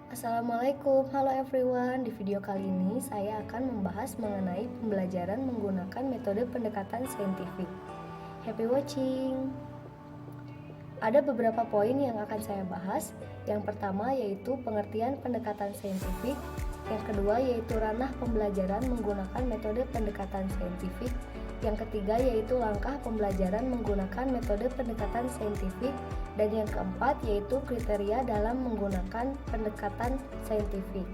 Assalamualaikum, halo everyone. Di video kali ini saya akan membahas mengenai pembelajaran menggunakan metode pendekatan saintifik. Happy watching. Ada beberapa poin yang akan saya bahas. Yang pertama yaitu pengertian pendekatan saintifik. Yang kedua yaitu ranah pembelajaran menggunakan metode pendekatan saintifik. Yang ketiga yaitu langkah pembelajaran menggunakan metode pendekatan saintifik. Dan yang keempat yaitu kriteria dalam menggunakan pendekatan saintifik.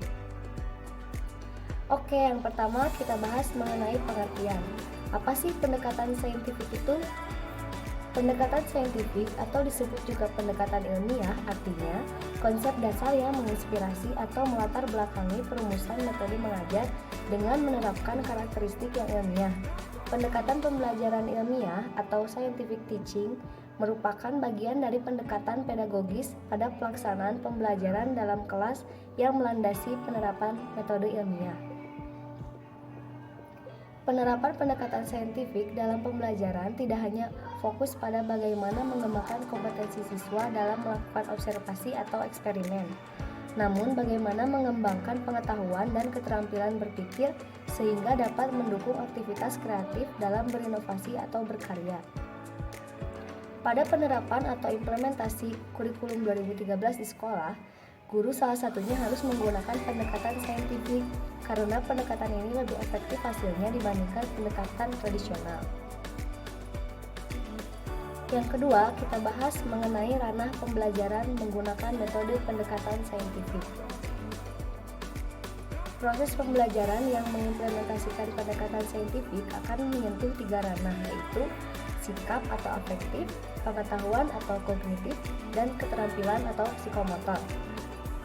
Oke, yang pertama kita bahas mengenai pengertian. Apa sih pendekatan saintifik itu? Pendekatan saintifik atau disebut juga pendekatan ilmiah artinya konsep dasar yang menginspirasi atau melatar belakangi perumusan metode mengajar dengan menerapkan karakteristik yang ilmiah. Pendekatan pembelajaran ilmiah atau scientific teaching merupakan bagian dari pendekatan pedagogis pada pelaksanaan pembelajaran dalam kelas yang melandasi penerapan metode ilmiah. Penerapan pendekatan saintifik dalam pembelajaran tidak hanya fokus pada bagaimana mengembangkan kompetensi siswa dalam melakukan observasi atau eksperimen, namun bagaimana mengembangkan pengetahuan dan keterampilan berpikir sehingga dapat mendukung aktivitas kreatif dalam berinovasi atau berkarya. Pada penerapan atau implementasi kurikulum 2013 di sekolah, guru salah satunya harus menggunakan pendekatan saintifik karena pendekatan ini lebih efektif hasilnya dibandingkan pendekatan tradisional. Yang kedua, kita bahas mengenai ranah pembelajaran menggunakan metode pendekatan saintifik. Proses pembelajaran yang mengimplementasikan pendekatan saintifik akan menyentuh tiga ranah, yaitu sikap atau afektif, pengetahuan atau kognitif, dan keterampilan atau psikomotor.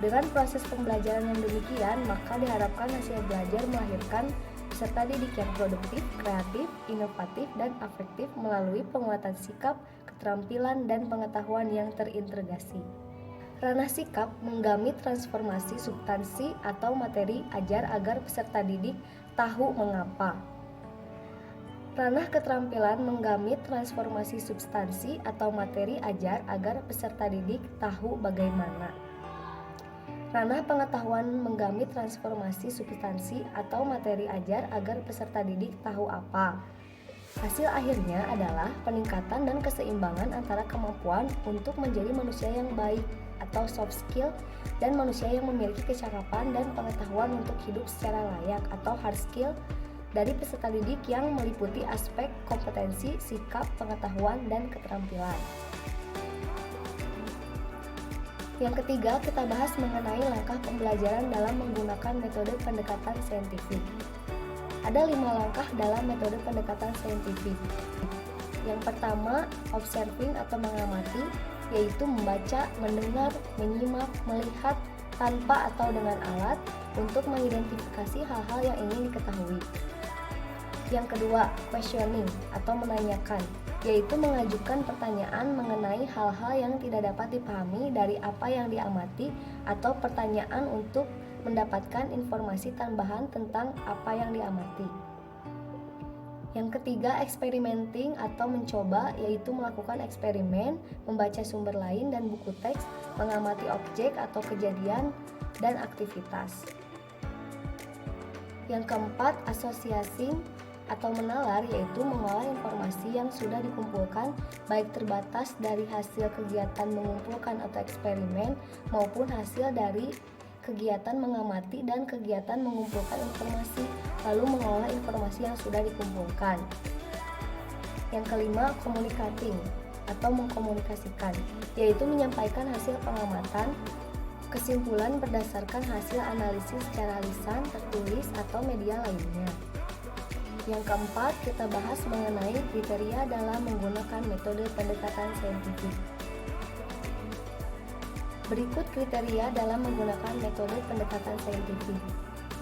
Dengan proses pembelajaran yang demikian, maka diharapkan hasil belajar melahirkan peserta didik yang produktif, kreatif, inovatif, dan afektif melalui penguatan sikap, keterampilan, dan pengetahuan yang terintegrasi. Ranah sikap menggamit transformasi substansi atau materi ajar agar peserta didik tahu mengapa. Ranah keterampilan menggamit transformasi substansi atau materi ajar agar peserta didik tahu bagaimana. Ranah pengetahuan menggamit transformasi substansi atau materi ajar agar peserta didik tahu apa. Hasil akhirnya adalah peningkatan dan keseimbangan antara kemampuan untuk menjadi manusia yang baik atau soft skill dan manusia yang memiliki kecakapan dan pengetahuan untuk hidup secara layak atau hard skill dari peserta didik yang meliputi aspek kompetensi, sikap, pengetahuan, dan keterampilan. Yang ketiga, kita bahas mengenai langkah pembelajaran dalam menggunakan metode pendekatan saintifik. Ada 5 langkah dalam metode pendekatan saintifik. Yang pertama, observing atau mengamati, yaitu membaca, mendengar, menyimak, melihat tanpa atau dengan alat untuk mengidentifikasi hal-hal yang ingin diketahui. Yang kedua, questioning atau menanyakan, yaitu mengajukan pertanyaan mengenai hal-hal yang tidak dapat dipahami dari apa yang diamati atau pertanyaan untuk mendapatkan informasi tambahan tentang apa yang diamati. Yang ketiga, experimenting atau mencoba, yaitu melakukan eksperimen, membaca sumber lain dan buku teks, mengamati objek atau kejadian dan aktivitas. Yang keempat, associating atau menalar, yaitu mengolah informasi yang sudah dikumpulkan baik terbatas dari hasil kegiatan mengumpulkan atau eksperimen maupun hasil dari kegiatan mengamati dan kegiatan mengumpulkan informasi, lalu mengolah informasi yang sudah dikumpulkan. Yang kelima, communicating atau mengkomunikasikan, yaitu menyampaikan hasil pengamatan, kesimpulan berdasarkan hasil analisis secara lisan, tertulis, atau media lainnya. Yang keempat, kita bahas mengenai kriteria dalam menggunakan metode pendekatan saintifik. Berikut kriteria dalam menggunakan metode pendekatan saintifik.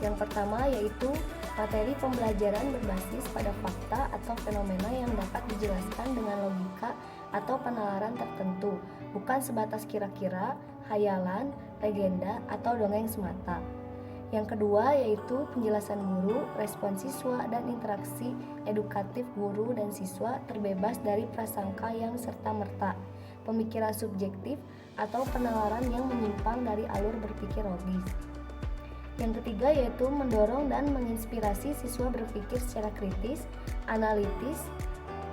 Yang pertama yaitu materi pembelajaran berbasis pada fakta atau fenomena yang dapat dijelaskan dengan logika atau penalaran tertentu, bukan sebatas kira-kira, hayalan, legenda, atau dongeng semata. Yang kedua yaitu penjelasan guru, respon siswa, dan interaksi edukatif guru dan siswa terbebas dari prasangka yang serta-merta, pemikiran subjektif, atau penalaran yang menyimpang dari alur berpikir logis. Yang ketiga yaitu mendorong dan menginspirasi siswa berpikir secara kritis, analitis,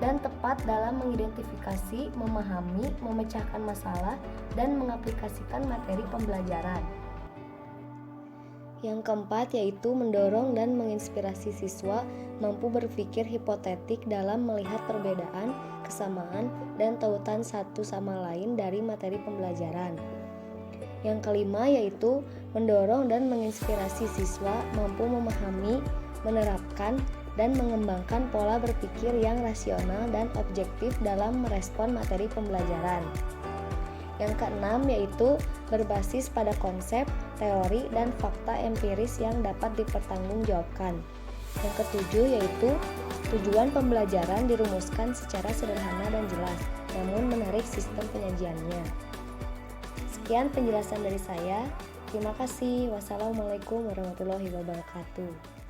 dan tepat dalam mengidentifikasi, memahami, memecahkan masalah, dan mengaplikasikan materi pembelajaran. Yang keempat yaitu mendorong dan menginspirasi siswa mampu berpikir hipotetik dalam melihat perbedaan, kesamaan, dan tautan satu sama lain dari materi pembelajaran. Yang kelima yaitu mendorong dan menginspirasi siswa mampu memahami, menerapkan, dan mengembangkan pola berpikir yang rasional dan objektif dalam merespon materi pembelajaran. Yang keenam yaitu berbasis pada konsep, teori, dan fakta empiris yang dapat dipertanggungjawabkan. Yang ketujuh yaitu tujuan pembelajaran dirumuskan secara sederhana dan jelas, namun menarik sistem penyajiannya. Sekian penjelasan dari saya. Terima kasih. Wassalamualaikum warahmatullahi wabarakatuh.